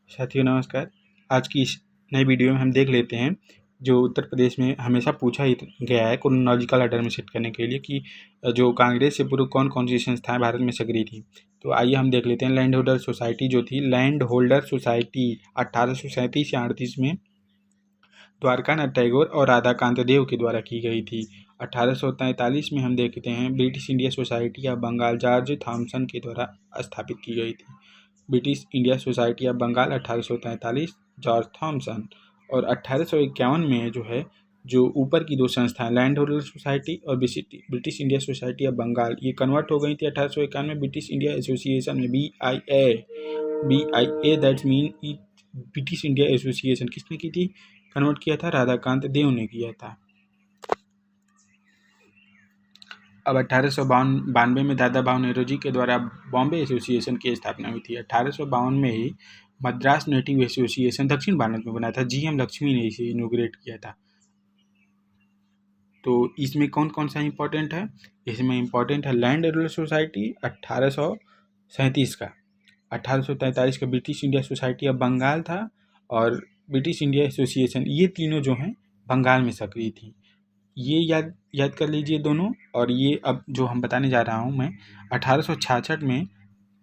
साथियों नमस्कार। आज की इस नई वीडियो में हम देख लेते हैं जो उत्तर प्रदेश में हमेशा पूछा ही गया है क्रोनोलॉजिकल ऑर्डर में सेट करने के लिए कि जो कांग्रेस से पूर्व कौन कौन सी संस्थाएं भारत में सक्रिय थी। तो आइए हम देख लेते हैं। लैंड होल्डर सोसाइटी जो थी, लैंड होल्डर सोसाइटी 1837 या 38 में द्वारकानाथ टैगोर और राधाकांत देव के द्वारा की गई थी। 1843 में हम देखते हैं British India society of Bengal George Thomson के द्वारा स्थापित की गई थी। British India society of Bengal 1843 George Thomson. और 1851 में जो है जो ऊपर की दो संस्थाएं लैंड होल्डर सोसाइटी और British India society of Bengal ये कन्वर्ट हो गई थी 1851 में ब्रिटिश इंडिया एसोसिएशन में BIA that's mean British India association. किसने की थी? कन्वर्ट किया था राधाकांत देव ने किया था। अब 1892 में दादा भाऊ नेहरू के द्वारा बॉम्बे एसोसिएशन की स्थापना हुई थी। 1852 में ही मद्रास नेटिव एसोसिएशन दक्षिण भारत में बना था। GM लक्ष्मी ने इसे इनोग्रेट किया था। तो इसमें कौन कौन सा इम्पोर्टेंट है? इसमें इम्पोर्टेंट है लैंड होल्डर सोसाइटी 1837 का, 1843 का British India society of Bengal था और ब्रिटिश इंडिया एसोसिएशन, ये तीनों जो हैं बंगाल में सक्रिय थी। ये याद कर लीजिए दोनों। और ये अब जो हम बताने जा रहा हूँ मैं, 1866 में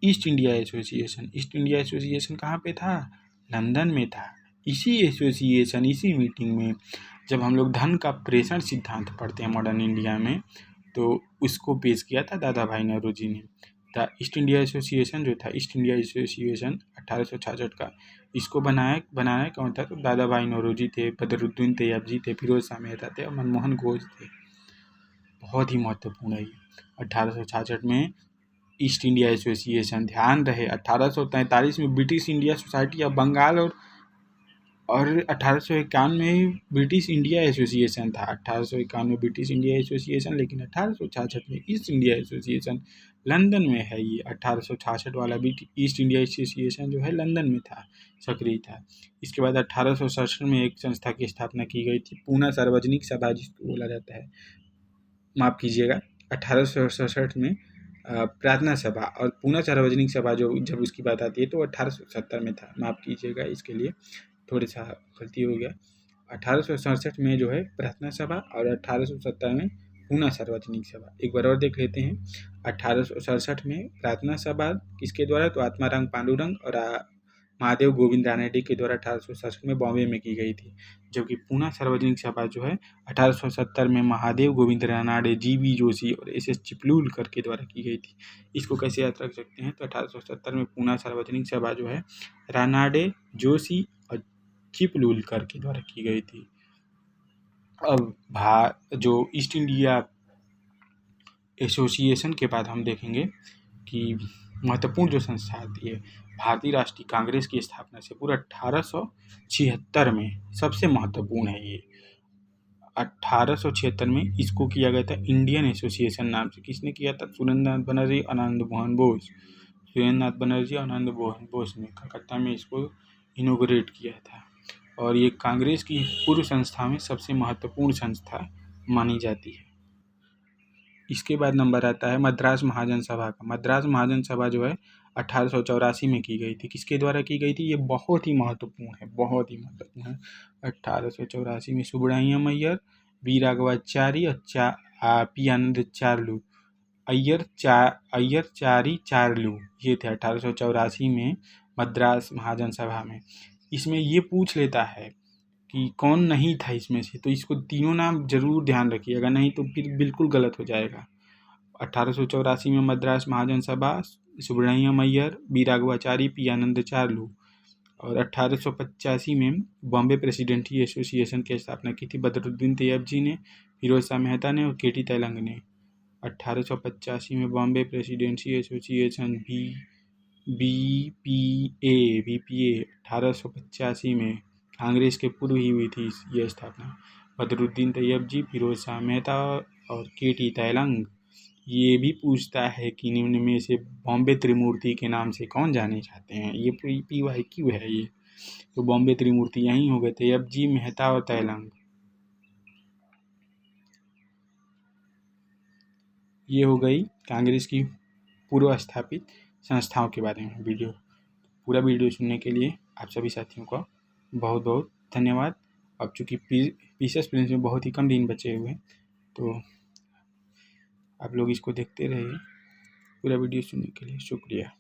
ईस्ट इंडिया एसोसिएशन कहाँ पे था? लंदन में था। इसी एसोसिएशन, इसी मीटिंग में जब हम लोग धन का प्रेषण सिद्धांत पढ़ते हैं मॉडर्न इंडिया में, तो उसको पेश किया था दादा भाई नौरोजी जी ने। द ईस्ट इंडिया एसोसिएशन जो था, ईस्ट इंडिया एसोसिएशन 1866 का, इसको बनाया कौन था? तो दादा भाई नौरोजी थे, बदरुद्दीन तैयबजी थे, फिरोज शाह मेहता थे और मनमोहन घोष थे। बहुत ही महत्वपूर्ण है ये। 1866 में ईस्ट इंडिया एसोसिएशन। ध्यान रहे 1843 में British India society of Bengal और 1851 में ब्रिटिश इंडिया एसोसिएशन था। 1851 में ब्रिटिश इंडिया एसोसिएशन, लेकिन 1866 में ईस्ट इंडिया एसोसिएशन लंदन में है। ये 1866 वाला ईस्ट इंडिया एसोसिएशन जो है लंदन में था, सक्रिय था। इसके बाद 1867 में एक संस्था की स्थापना की गई थी, पूना सार्वजनिक सभा जिसको बोला जाता है। माफ़ कीजिएगा, 1867 में प्रार्थना सभा और पूना सार्वजनिक सभा जो जब उसकी बात आती है तो 1870 में था। माफ़ कीजिएगा, इसके लिए थोड़ा सा गलती हो गया। 1867 में जो है प्रार्थना सभा और 1870 में पूना सार्वजनिक सभा। एक बार और देख लेते हैं। 1867 में प्रार्थना सभा किसके द्वारा? तो आत्माराम पांडुरंग और महादेव गोविंद रानडे के द्वारा 1867 में बॉम्बे में की गई थी। जबकि पूना सार्वजनिक सभा जो है 1870 में महादेव गोविंद रानडे, GV जोशी और SS चिपलूलकर के द्वारा की गई थी। इसको कैसे याद रख सकते हैं? तो 1870 में पूना सार्वजनिक सभा जो है रानडे, जोशी और चिपलूलकर के द्वारा की गई थी। अब जो ईस्ट इंडिया एसोसिएशन के बाद हम देखेंगे कि महत्वपूर्ण जो संस्था आती है भारतीय राष्ट्रीय कांग्रेस की स्थापना से पूरा 1876 में सबसे महत्वपूर्ण है ये। 1876 में इसको किया गया था इंडियन एसोसिएशन नाम से। किसने किया था? सुरेंद्रनाथ बनर्जी, आनंद मोहन बोस। सुरेंद्रनाथ बनर्जी और आनंद मोहन बोस ने कलकत्ता में इसको इनोग्रेट किया था। और ये कांग्रेस की पूर्व संस्था में सबसे महत्वपूर्ण संस्था मानी जाती है। इसके बाद नंबर आता है मद्रास महाजन सभा का। मद्रास महाजन सभा जो है 1884 में की गई थी। किसके द्वारा की गई थी? ये बहुत ही महत्वपूर्ण है, बहुत ही महत्वपूर्ण है। 1884 में सुब्रमण्यम अय्यर, बी राघवाचारी और पी आनंद चार्लू, अय्यर चारी चार्लू, ये थे 1884 में मद्रास महाजन सभा में। इसमें ये पूछ लेता है कि कौन नहीं था इसमें से, तो इसको तीनों नाम जरूर ध्यान रखिएगा, नहीं तो फिर बिल्कुल गलत हो जाएगा। 1884 में मद्रास महाजन सभा, सुब्रमण्यम अय्यर, बी राघवाचारी, पी आनंद चार्लू। और 1885 में बॉम्बे प्रेसिडेंसी एसोसिएशन की स्थापना की थी बदरुद्दीन तैयबजी ने, फिरोज शाह मेहता ने और KT तेलंग ने। 1885 में बॉम्बे प्रेसिडेंसी एसोसिएशन BPA 1885 में कांग्रेस के पूर्व ही हुई थी यह स्थापना। बदरुद्दीन तैयबजी, फिरोज शाह मेहता और KT तेलंग। ये भी पूछता है कि निम्न में से बॉम्बे त्रिमूर्ति के नाम से कौन जाने जाते हैं? ये PYQ है ये। तो बॉम्बे त्रिमूर्ति यही हो गए, तैयबजी, मेहता और तेलंग। ये हो गई कांग्रेस की पूर्व स्थापित संस्थाओं के बारे में वीडियो। पूरा वीडियो सुनने के लिए आप सभी साथियों का बहुत बहुत धन्यवाद। अब चूँकि पीसीएस प्रीलिम्स में बहुत ही कम दिन बचे हुए हैं, तो आप लोग इसको देखते रहिए। पूरा वीडियो सुनने के लिए शुक्रिया।